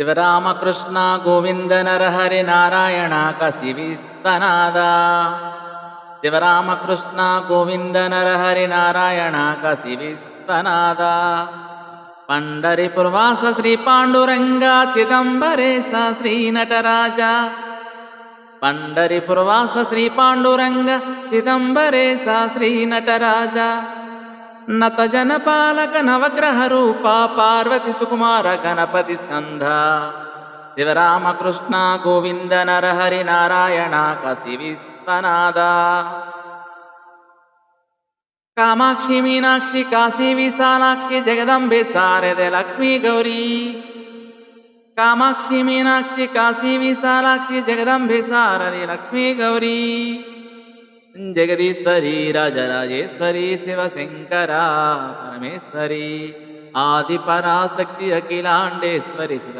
శివరామకృష్ణ గోవింద నరహరి నారాయణ కసి విశ్వనాథ. శివరామకృష్ణ గోవింద నరహరి నారాయణ కసి విశ్వనాథ. పండరిపుర్వాస శ్రీ పాండురంగ చిదంబరేశ శ్రీ నటరాజ. పండరిపుర్వాస శ్రీ పాండురంగ చిదంబరేశ శ్రీ నటరాజ. నత జనపాలక నవగ్రహ రూప పార్వతి సుకుమార గణపతి స్కంధ. శివరామకృష్ణ గోవింద నరహరి నారాయణ కసి విశ్వనాథ. కామాక్షి మీనాక్షి కాశీ విశాలాక్షి జగదంబే శారద లక్ష్మీ గౌరీ. కామాక్షి మీనాక్షి కాశీ విశాలాక్షి జగదంబే శారది లక్ష్మీ గౌరీ. జగదీశ్వరి రాజరాజేశ్వరి శివశంకర పరమేశ్వరి ఆది పరాశక్తి అఖిలాండేశ్వరి శివ